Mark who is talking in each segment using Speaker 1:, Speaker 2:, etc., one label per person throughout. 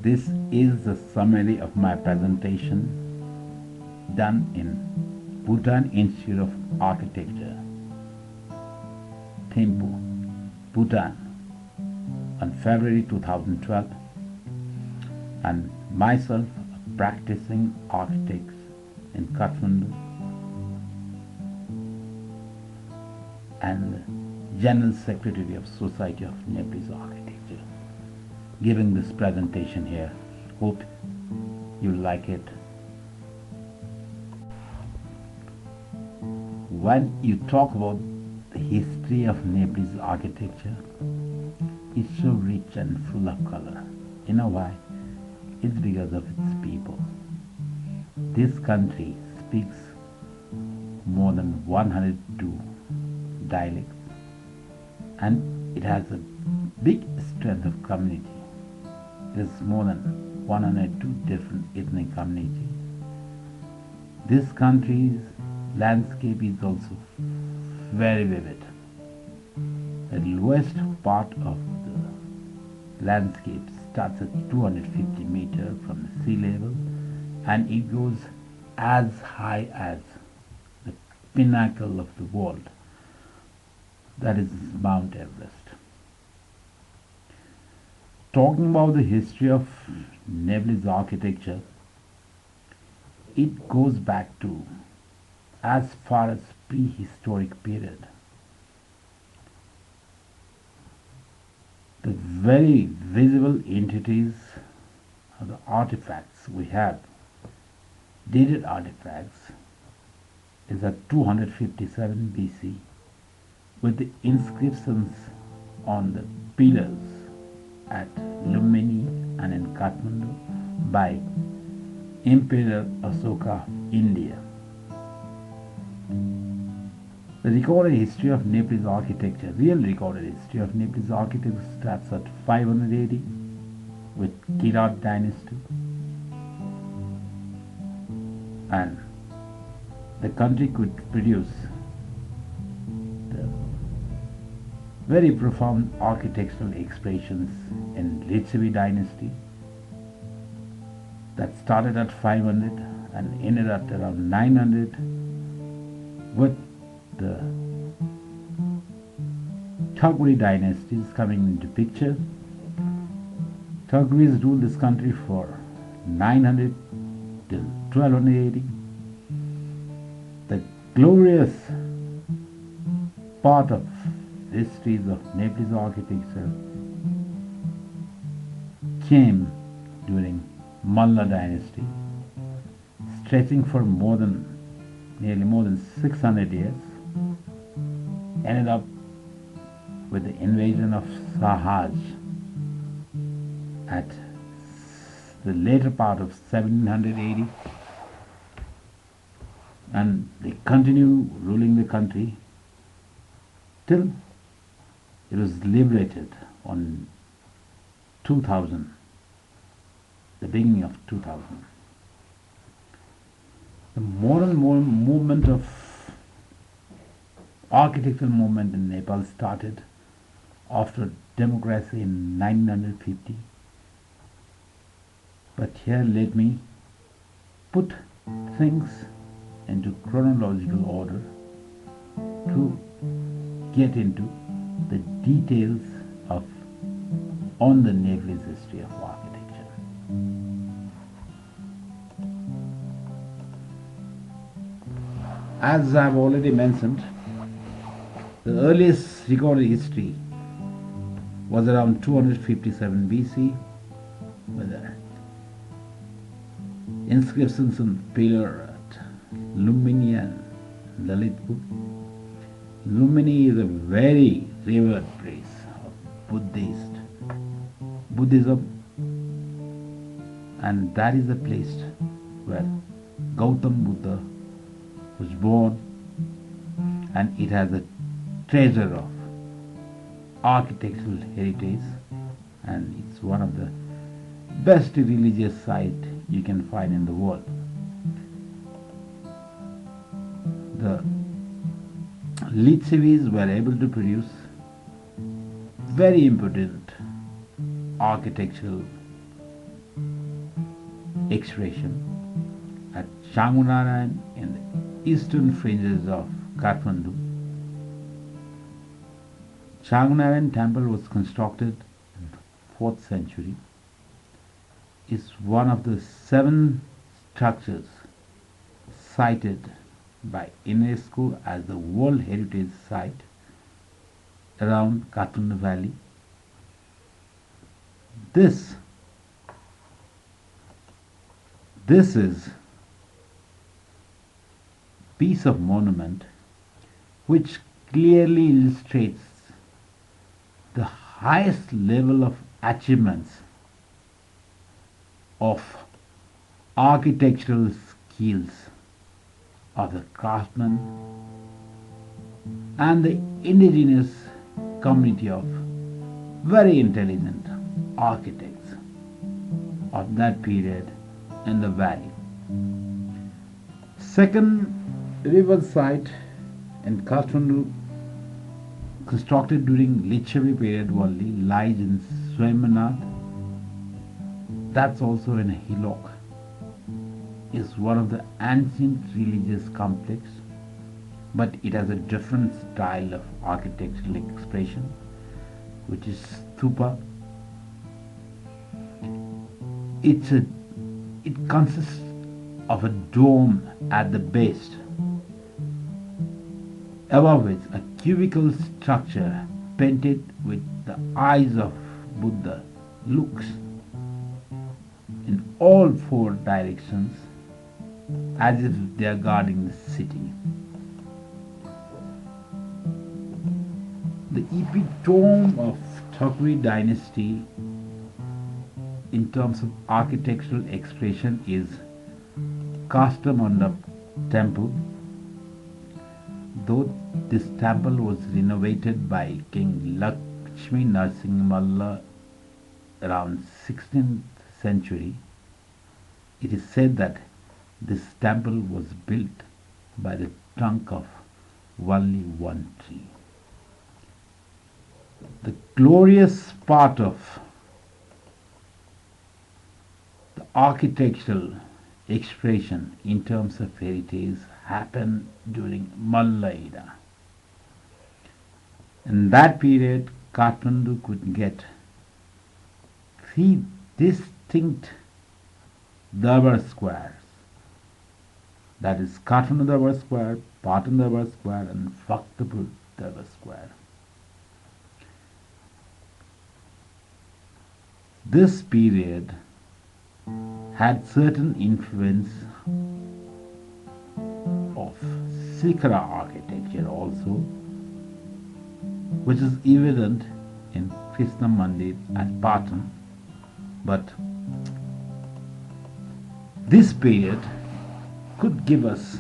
Speaker 1: This is the summary of my presentation done in Bhutan Institute of Architecture, Thimpu, Bhutan, on February 2012, and myself a practicing architect in Kathmandu and General Secretary of Society of Nepalese Architects, giving this presentation here. Hope you like it. When you talk about the history of Nepalese architecture, it's so rich and full of color. You know why? It's because of its people. This country speaks more than 102 dialects, and it has a big strength of community. It is more than 102 different ethnic communities. This country's landscape is also very vivid. The lowest part of the landscape starts at 250 meters from the sea level, and it goes as high as the pinnacle of the world, that is Mount Everest. Talking about the history of Nepalese architecture, it goes back to as far as prehistoric period. The very visible entities or the artifacts we have, dated artifacts, is at 257 BC with the inscriptions on the pillars at Lumbini and in Kathmandu by Emperor Asoka of India. The recorded history of Nepalese architecture, real recorded history of Nepalese architecture, starts at 500 AD with Kirat dynasty, and the country could produce the very profound architectural expressions in Litsevi dynasty that started at 500 and ended at around 900 with the Thaguri dynasties coming into picture. Thaguris ruled this country for 900 till 1280. The glorious part of histories of Nepalese architecture came during Malla dynasty, stretching for nearly more than 600 years, ended up with the invasion of Sahaj at the later part of 1780, and they continue ruling the country till it was liberated on 2000, the beginning of 2000. The modern movement of architectural movement in Nepal started after democracy in 1950. But here let me put things into chronological order to get into the details of on the Nepalese history of architecture. As I have already mentioned, the earliest recorded history was around 257 BC, with the inscriptions on pillar at Lumbini and Lalitpur. Lumbini is a very revered place of Buddhism, and that is the place where Gautam Buddha was born, and it has a treasure of architectural heritage, and it's one of the best religious sites you can find in the world. The Litsevis were able to produce very important architectural expression at Shanghunaran in the eastern fringes of Kathmandu. Shanghunaran temple was constructed in the 4th century. Is one of the 7 structures cited by UNESCO as the World Heritage Site around Kathmandu Valley. This is piece of monument which clearly illustrates the highest level of achievements of architectural skills of the craftsmen and the indigenous community of very intelligent architects of that period in the valley. Second river site in Kathmandu, constructed during Lichavi period only, lies in Sagarrmatha. That's also in a hillock. Is one of the ancient religious complex, but it has a different style of architectural expression, which is stupa. It consists of a dome at the base, above which a cubical structure painted with the eyes of Buddha looks in all 4 directions as if they are guarding the city. The epitome of Thakuri dynasty in terms of architectural expression is Kathmandu temple. Though this temple was renovated by King Lakshmi Narsingh Malla around 16th century, it is said that this temple was built by the trunk of only one tree. The glorious part of the architectural expression in terms of heritage happened during Malla era. In that period, Kathmandu could get 3 distinct Darbar squares. That is Kathmandu Darbar Square, Patan Darbar Square and Bhaktapur Darbar Square. This period had certain influence of Sikhara architecture also, which is evident in Krishna Mandir at Patan. But this period could give us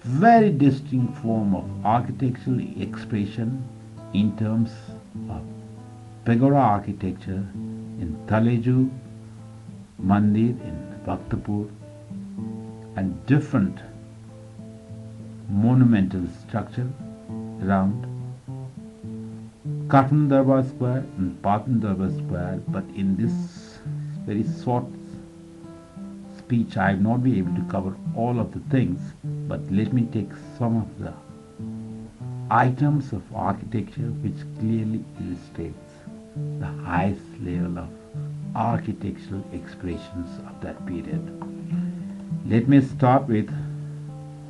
Speaker 1: very distinct form of architectural expression in terms of pagoda architecture in Taleju Mandir in Bhaktapur and different monumental structure around Kathmandu Darbar Square and Patan Darbar Square. But in this very short speech I will not be able to cover all of the things, but let me take some of the items of architecture which clearly illustrates the highest level of architectural expressions of that period. Let me start with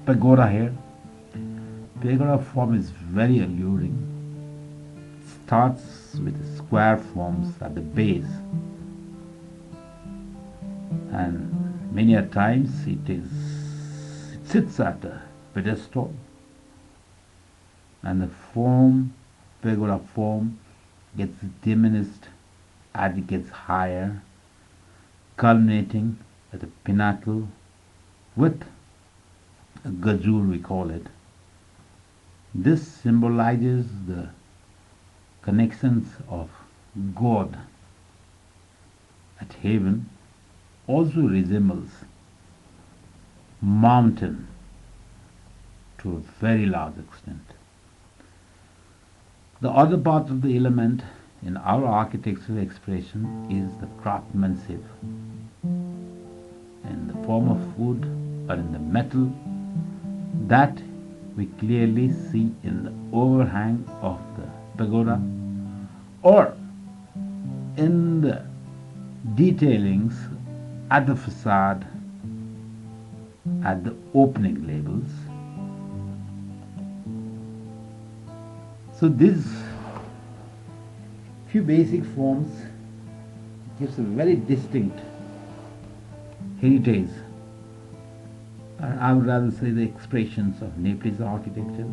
Speaker 1: pagoda here. Pagoda form is very alluring. It starts with square forms at the base, and many a times it sits at a pedestal, and the pagoda form gets diminished as it gets higher, culminating at the pinnacle with a gajur, we call it. This symbolizes the connections of God at heaven, also resembles mountain to a very large extent. The other part of the element in our architectural expression is the craftsmanship form of wood or in the metal, that we clearly see in the overhang of the pagoda or in the detailings at the facade, at the opening labels. So these few basic forms gives a very distinct heritage, and I would rather say the expressions of Nepalese architecture,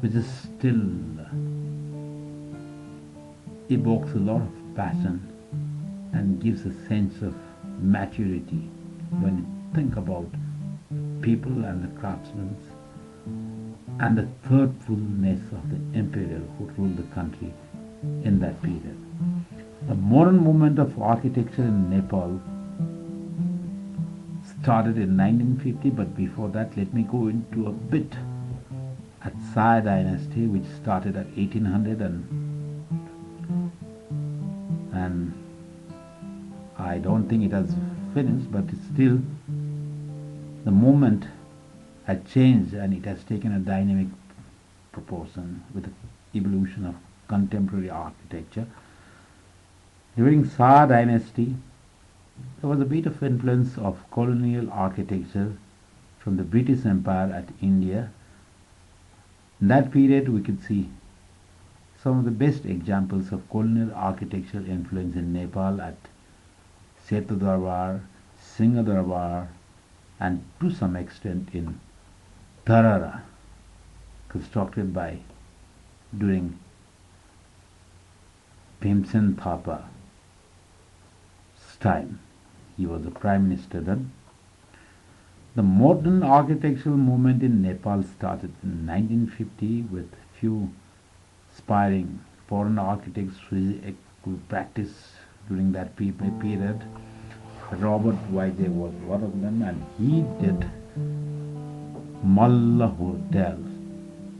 Speaker 1: which is still evokes a lot of passion and gives a sense of maturity when you think about people and the craftsmen and the thoughtfulness of the emperor who ruled the country in that period. The modern movement of architecture in Nepal started in 1950, but before that let me go into a bit at Sagarrmatha dynasty, which started at 1800, and I don't think it has finished, but it's still the movement had changed and it has taken a dynamic proportion with the evolution of contemporary architecture. During Sagarrmatha dynasty, there was a bit of influence of colonial architecture from the British Empire at India. In that period, we could see some of the best examples of colonial architectural influence in Nepal at Setu Darbar, Singha Darbar, and to some extent in Tarara, constructed by during Bhimsen Thapa time. He was the Prime Minister then. The modern architectural movement in Nepal started in 1950 with few aspiring foreign architects who practiced during that period. Robert Waite was one of them, and he did Malla Hotel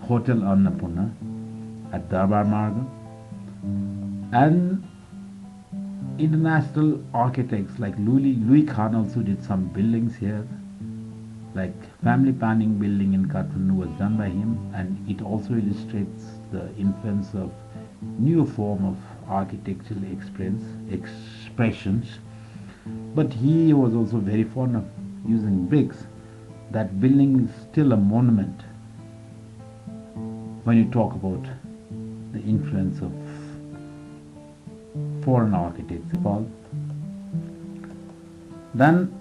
Speaker 1: Annapurna at Darbar Marga, and international architects like Louis Khan also did some buildings here, like family planning building in Kathmandu was done by him, and it also illustrates the influence of new form of architectural expressions. But he was also very fond of using bricks. That building is still a monument when you talk about the influence of foreign architects. Then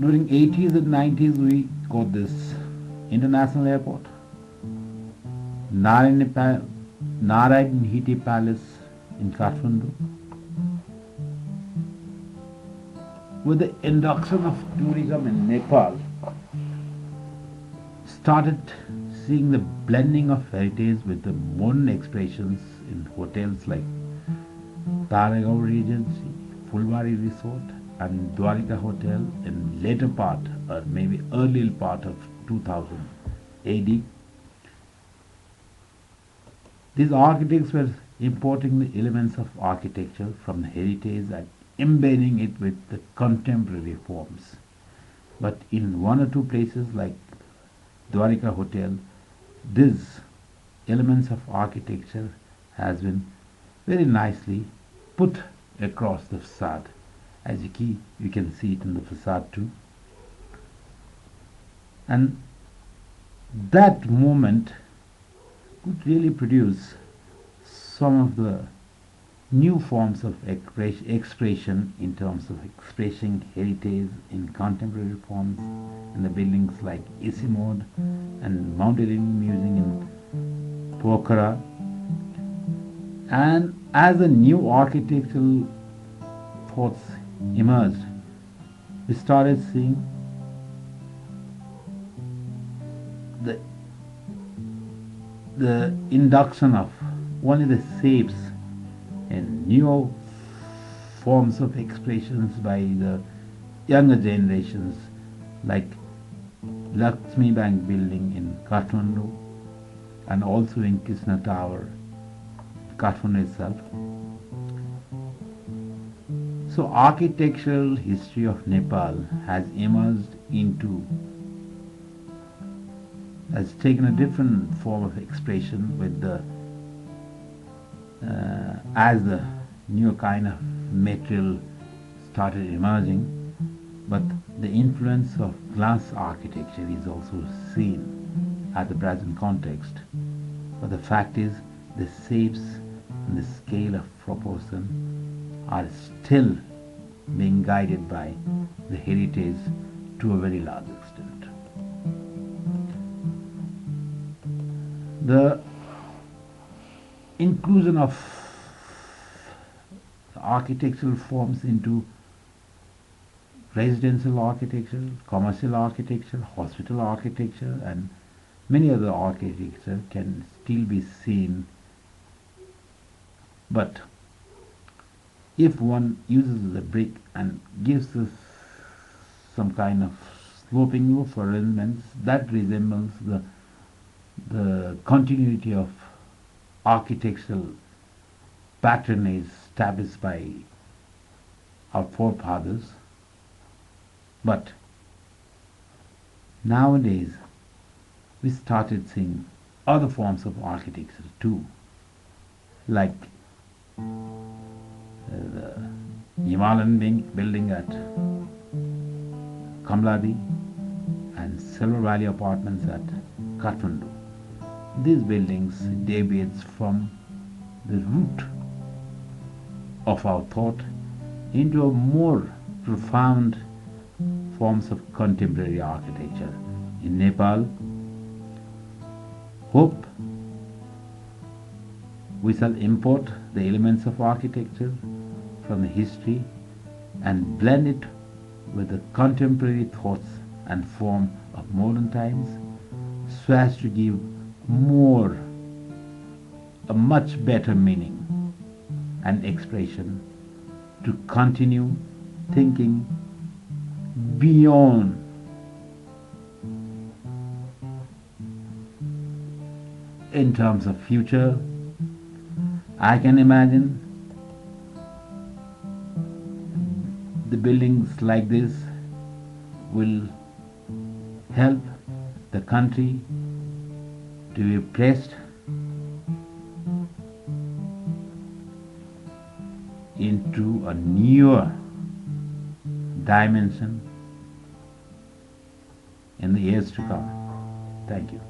Speaker 1: during 80s and 90s we got this international airport, Narayan Hiti Palace in Kathmandu. With the induction of tourism in Nepal, started seeing the blending of heritage with the modern expressions in hotels like Taregaon Regency, Fulbari Resort, and Dwarika Hotel in later part or maybe early part of 2000 AD. These architects were importing the elements of architecture from the heritage and embedding it with the contemporary forms. But in one or two places like Dwarika Hotel, these elements of architecture has been very nicely put across the facade. As you can see it in the facade too. And that moment could really produce some of the new forms of expression in terms of expressing heritage in contemporary forms in the buildings like Isimod and Mount Everest Museum in Pokhara. And as the new architectural thoughts emerged, we started seeing the induction of only the shapes and new forms of expressions by the younger generations, like Lakshmi Bank building in Kathmandu and also in Krishna Tower, Kathmandu itself. So architectural history of Nepal has emerged into, has taken a different form of expression with the as the new kind of material started emerging, but the influence of glass architecture is also seen at the present context. But the fact is, the shapes and the scale of proportion are still being guided by the heritage to a very large extent. The inclusion of architectural forms into residential architecture, commercial architecture, hospital architecture, and many other architecture can still be seen. But if one uses the brick and gives us some kind of sloping roof arrangements, that resembles the continuity of architectural patronage established by our forefathers. But nowadays we started seeing other forms of architecture too, like the Himalayan building at Kamladi and Silver Valley apartments at Kathmandu. These buildings deviates from the root of our thought into a more profound forms of contemporary architecture. In Nepal, hope we shall import the elements of architecture from the history and blend it with the contemporary thoughts and form of modern times, so as to give a much better meaning and expression, to continue thinking beyond in terms of future. I can imagine the buildings like this will help the country to be placed into a newer dimension in the years to come. Thank you.